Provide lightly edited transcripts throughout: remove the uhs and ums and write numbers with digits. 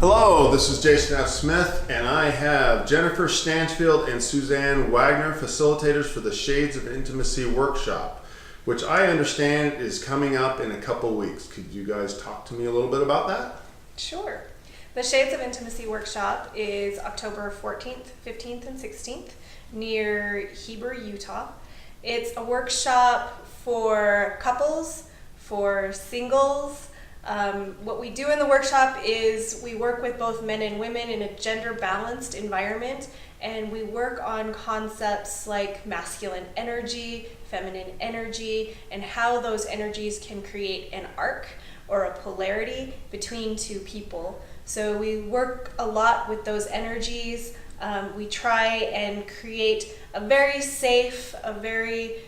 Hello, this is Jason F. Smith, and I have Jennifer Stanchfield and Suzanne Wagner, facilitators for the Shades of Intimacy workshop, which I understand is coming up in a couple weeks. Could you guys talk to me a little bit about that? Sure. The Shades of Intimacy workshop is October 14th, 15th, and 16th near Heber, Utah. It's a workshop for couples, for singles. What we do in the workshop is we work with both men and women in a gender-balanced environment, and we work on concepts like masculine energy, feminine energy, and how those energies can create an arc or a polarity between two people. So we work a lot with those energies. We try and create a very safe, a very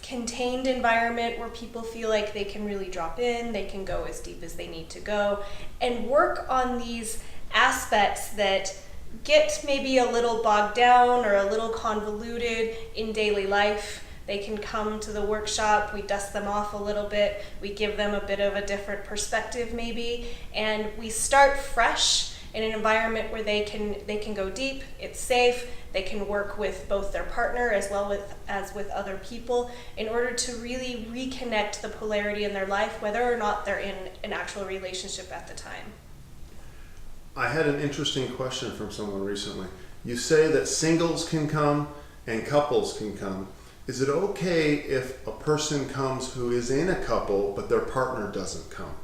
contained environment where people feel like they can really drop in, they can go as deep as they need to go, and work on these aspects that get maybe a little bogged down or a little convoluted in daily life. They can come to the workshop, we dust them off a little bit, we give them a bit of a different perspective maybe, and we start fresh in an environment where they can go deep, it's safe, they can work with both their partner as well as with other people in order to really reconnect the polarity in their life, whether or not they're in an actual relationship at the time. I had an interesting question from someone recently. You say that singles can come and couples can come. Is it okay if a person comes who is in a couple but their partner doesn't come?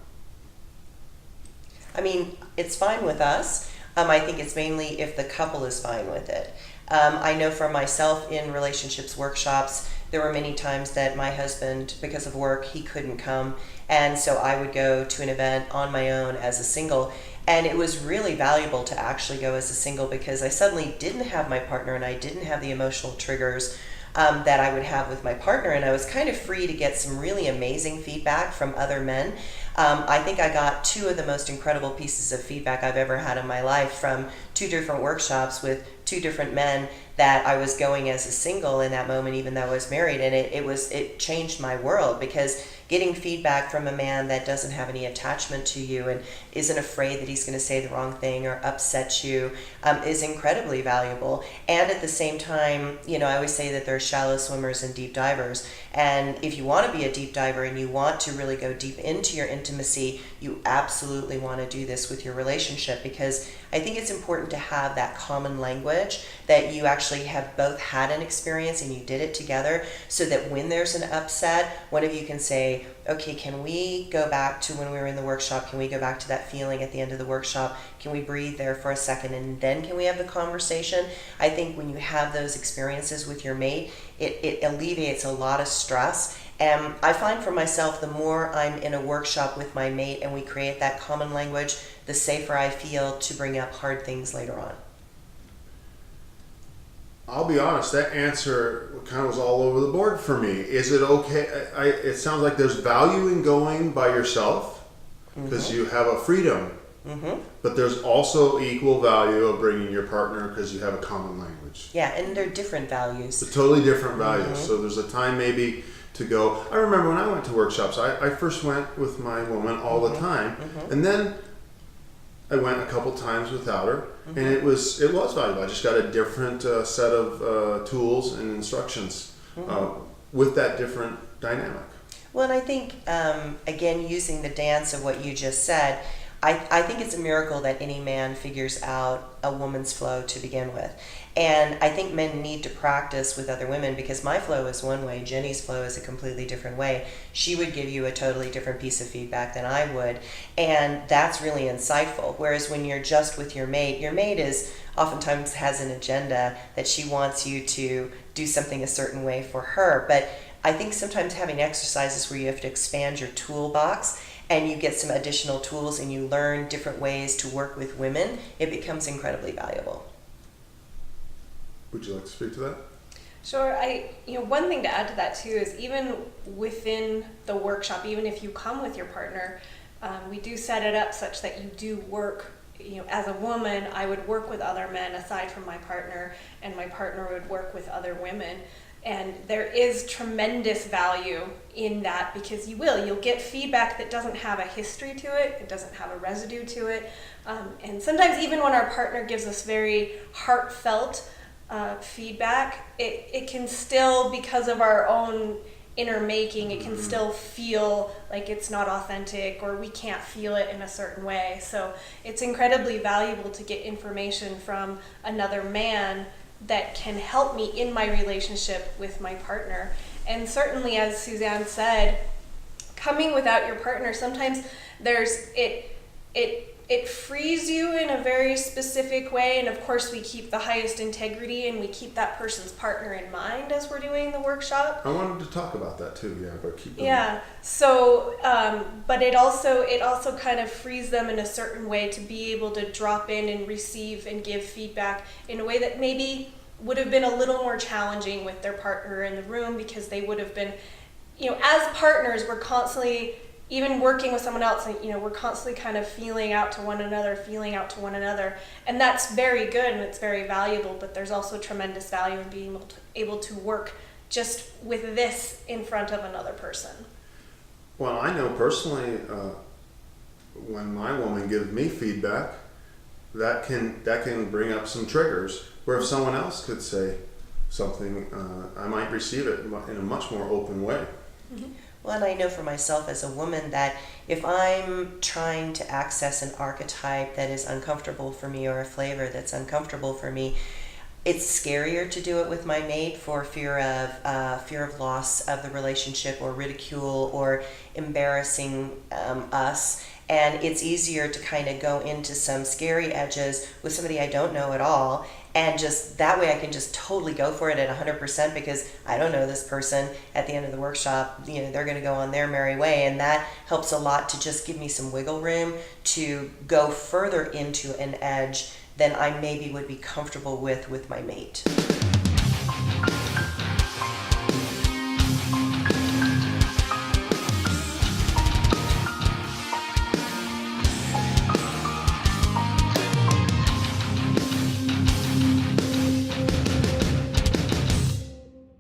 I mean, it's fine with us. I think it's mainly if the couple is fine with it. I know for myself in relationships workshops, there were many times that my husband, because of work, he couldn't come. And so I would go to an event on my own as a single. And it was really valuable to actually go as a single because I suddenly didn't have my partner and I didn't have the emotional triggers that I would have with my partner, and I was kind of free to get some really amazing feedback from other men. I think I got two of the most incredible pieces of feedback I've ever had in my life from two different workshops with two different men that I was going as a single in that moment, even though I was married, and it changed my world because getting feedback from a man that doesn't have any attachment to you and isn't afraid that he's going to say the wrong thing or upset you is incredibly valuable. And at the same time, I always say that there are shallow swimmers and deep divers. And if you want to be a deep diver and you want to really go deep into your intimacy, you absolutely want to do this with your relationship because I think it's important to have that common language that you actually have both had an experience and you did it together so that when there's an upset, one of you can say, okay, can we go back to when we were in the workshop? Can we go back to that feeling at the end of the workshop? Can we breathe there for a second and then can we have the conversation? I think when you have those experiences with your mate, it alleviates a lot of stress. And I find for myself, the more I'm in a workshop with my mate and we create that common language, the safer I feel to bring up hard things later on. I'll be honest, that answer kind of was all over the board for me. Is it okay? It sounds like there's value in going by yourself because you have a freedom, but there's also equal value of bringing your partner because you have a common language. Yeah, and they're different values. They're totally different values. So there's a time maybe to go. I remember when I went to workshops, I first went with my woman all the time, and then I went a couple times without her, and it was valuable. I just got a different set of tools and instructions with that different dynamic. Well, and I think, again, using the dance of what you just said, I think it's a miracle that any man figures out a woman's flow to begin with. And I think men need to practice with other women because my flow is one way, Jennie's flow is a completely different way. She would give you a totally different piece of feedback than I would. And that's really insightful. Whereas when you're just with your mate is oftentimes has an agenda that she wants you to do something a certain way for her. But I think sometimes having exercises where you have to expand your toolbox and you get some additional tools and you learn different ways to work with women, it becomes incredibly valuable. Would you like to speak to that? Sure. One thing to add to that too is even within the workshop, even if you come with your partner, we do set it up such that you do work. As a woman, I would work with other men aside from my partner, and my partner would work with other women. And there is tremendous value in that, because you'll get feedback that doesn't have a history to it, it doesn't have a residue to it. And sometimes even when our partner gives us very heartfelt feedback, it can still, because of our own inner making, it can still feel like it's not authentic, or we can't feel it in a certain way. So it's incredibly valuable to get information from another man that can help me in my relationship with my partner. And certainly, as Suzanne said, coming without your partner, sometimes it frees you in a very specific way. And of course, we keep the highest integrity and we keep that person's partner in mind as we're doing the workshop. I wanted to talk about that too, but keep going. Yeah. So, but it also kind of frees them in a certain way to be able to drop in and receive and give feedback in a way that maybe would have been a little more challenging with their partner in the room, because they would have been, as partners, we're constantly, even working with someone else, and we're constantly kind of feeling out to one another, and that's very good and it's very valuable. But there's also tremendous value in being able to work just with this in front of another person. Well, I know personally, when my woman gives me feedback, that can bring up some triggers. Where if someone else could say something, I might receive it in a much more open way. Mm-hmm. Well, and I know for myself as a woman that if I'm trying to access an archetype that is uncomfortable for me, or a flavor that's uncomfortable for me, it's scarier to do it with my mate for fear of loss of the relationship, or ridicule, or embarrassing us. And it's easier to kind of go into some scary edges with somebody I don't know at all. And just that way I can just totally go for it at 100%, because I don't know this person. At the end of the workshop, they're going to go on their merry way. And that helps a lot to just give me some wiggle room to go further into an edge than I maybe would be comfortable with my mate.